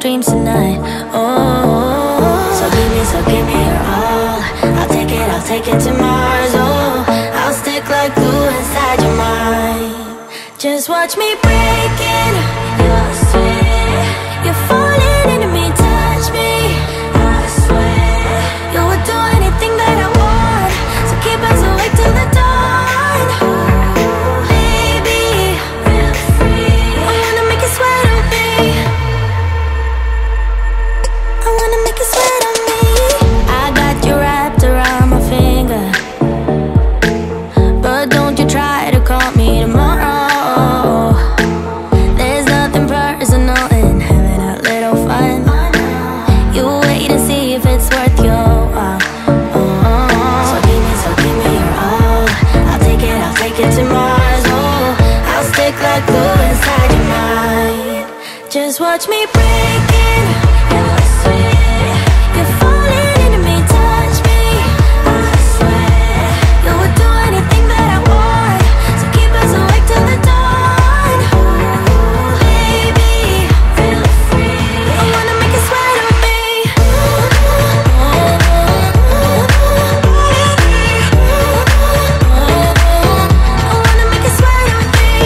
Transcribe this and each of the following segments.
dreams tonight. Oh, so give me your all. I'll take it to Mars. Oh, I'll stick like glue inside your mind. Just watch me breaking your sweat. You're falling into me, touch me. I swear you would do anything that I want. So keep us awake till the dawn. Baby, feel free. I wanna make you sweat on me. I wanna make you sweat on me. I got you wrapped around my finger, but don't you try to call me tomorrow. There's nothing personal in having a little fun. You wait and see if it's worth your while. So give me your all. I'll take it to Mars. Oh, I'll stick like glue inside your mind. Just watch me breaking your sweat. You're falling into me, touch me. I swear you would do anything that I want. So keep us awake till the dawn. Baby, feel free. I wanna make you sweat on me. I wanna make you sweat on me.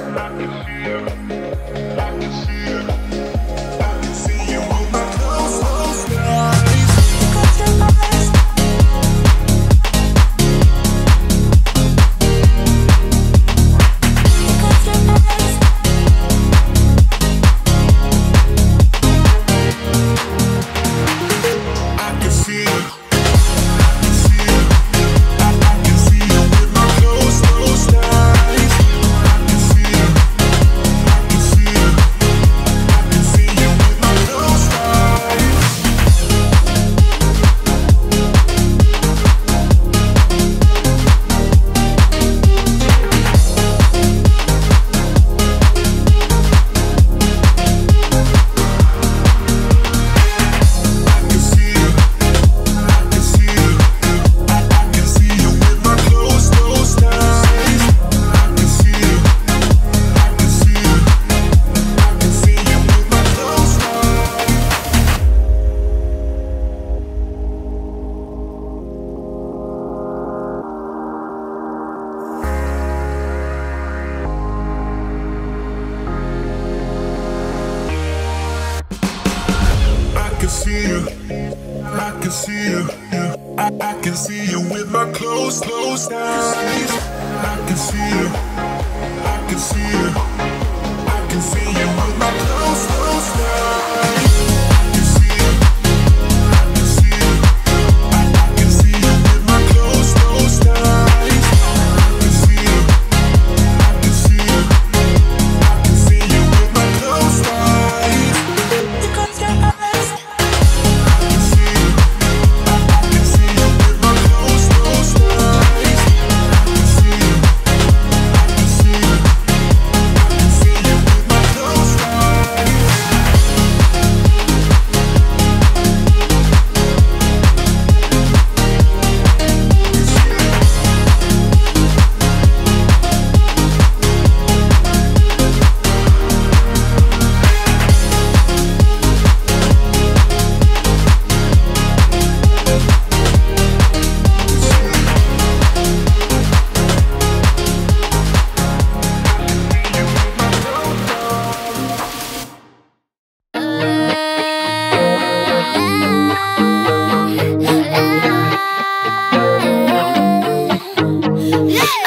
I can see you with my closed eyes. I can see you. I can see you. I can see you with my closed eyes. I can see you. I can see you. I can see you with my closed eyes. I can see you. I can see you. I can see you with my closed eyes. You close your eyes. I can see you. I can see you with my closed eyes. I can see you. I can see you. I can see you with my closed eyes.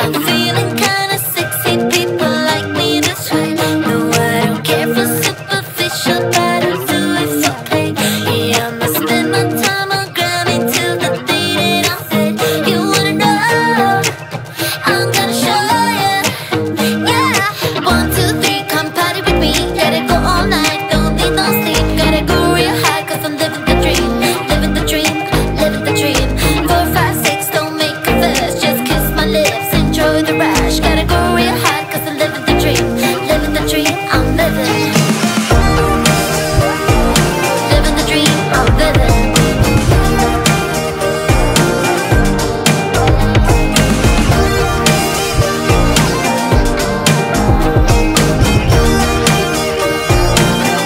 I'm feeling kinda sexy, people like me this way. No, I don't care for superficial, but I'll do it for play. Yeah, I'ma spend my time on Grammy till the day that I'm dead. You wanna know? I'm gonna show ya. Yeah, 1, 2, 3, come party with me. Let it go all night, don't need no sleep. Gotta go real high, 'cause I'm living the dream. Living the dream, living the dream. 4, 5, 6, don't make a fuss. Just kiss my lips, enjoy the rush. Gotta go real high, 'cause I'm living the dream. Living the dream, I'm living. Living the dream, I'm living.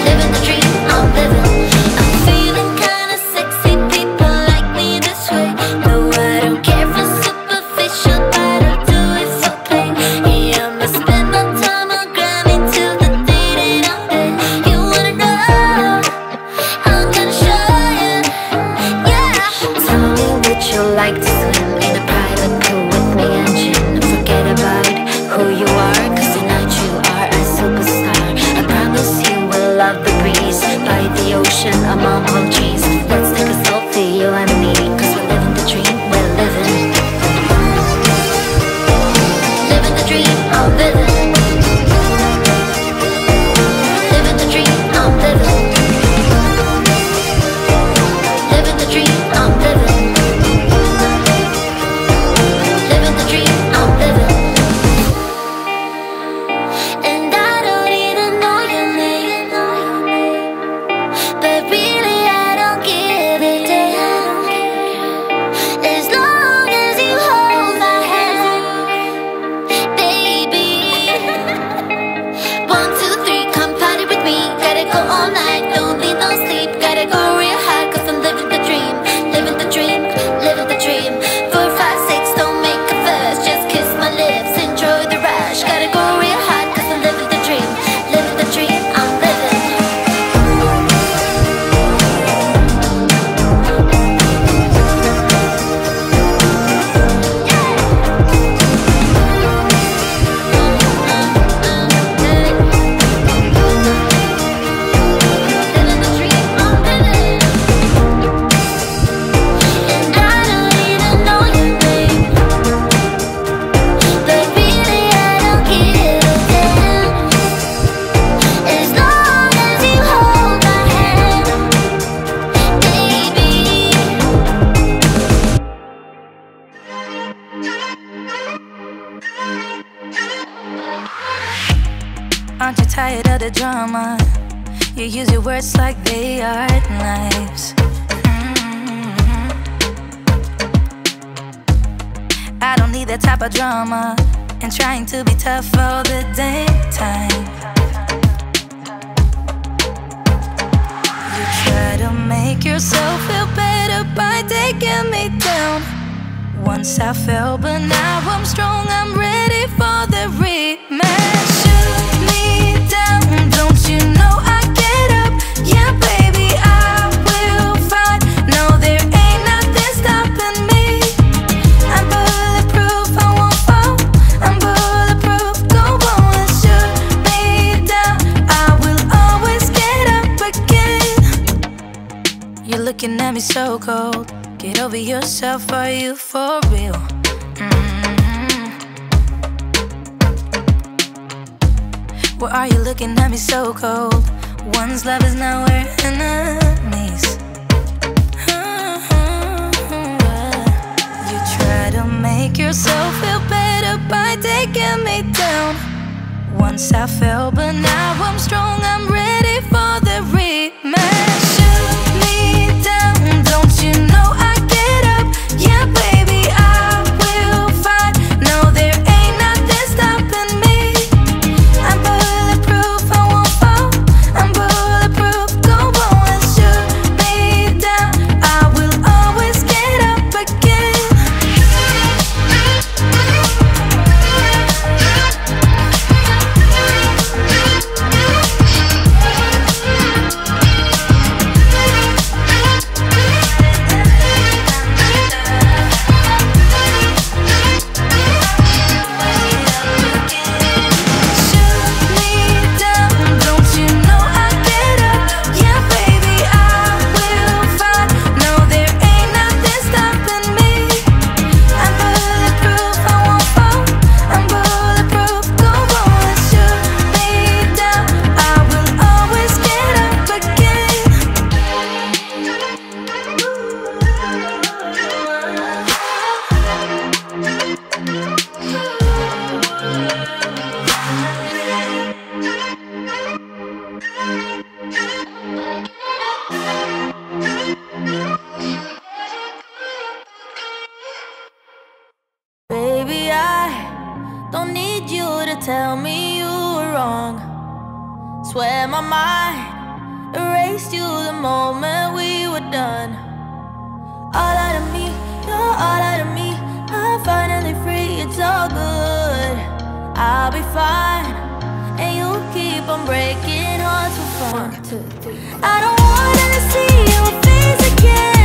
Living the dream, I'm living. I'm feeling kinda sexy, people like me this way. No, I don't care for superficial, but I'll do it for play. Yeah, I'ma spend my time on Grammy till the day that I'm dead. You wanna know? I'm gonna show ya. Yeah. Tell me, would you like to swim in a private pool with me and Jin? Forget about who you are, 'cause tonight you are a superstar. I promise you will love the breeze by the ocean among palm trees. Let's take a selfie, you and me, 'cause we're living the dream, we're living. Living the dream, I'm living. Living the dream, I'm living. Living the dream, I'm living. Living the dream, I'm living. And I don't even know your name, but really I don't give a damn. As long as you hold my hand, baby. Aren't you tired of the drama? You use your words like they are knives. I don't need that type of drama and trying to be tough all the daytime. You try to make yourself feel better by taking me down. Once I fell, but now I'm strong, I'm ready for the rematch. Shoot me down, don't you know I get up? Yeah, baby, I will fight. No, there ain't nothing stopping me. I'm bulletproof, I won't fall. I'm bulletproof, go on and shoot me down. I will always get up again. You're looking at me so cold. Get over yourself, are you for real? Why are you looking at me so cold? One's love is now we're enemies. You try to make yourself feel better by taking me down. Once I fell, but now I'm strong, I'm ready for the rematch. Shoot me down, don't you know I get up? Yeah, baby, I will fight. No, there ain't nothing stopping me. I'm bulletproof, I won't fall. I'm bulletproof, go on and shoot me down. I will always get up again. Baby, I don't need you to tell me you were wrong. Swear my mind erased you the moment we were done. All out of me, you're all out of me. I'm finally free, it's all good. I'll be fine, and you'll keep on breaking hearts for fun. 1, 2, 3, 4. I don't wanna see your face again.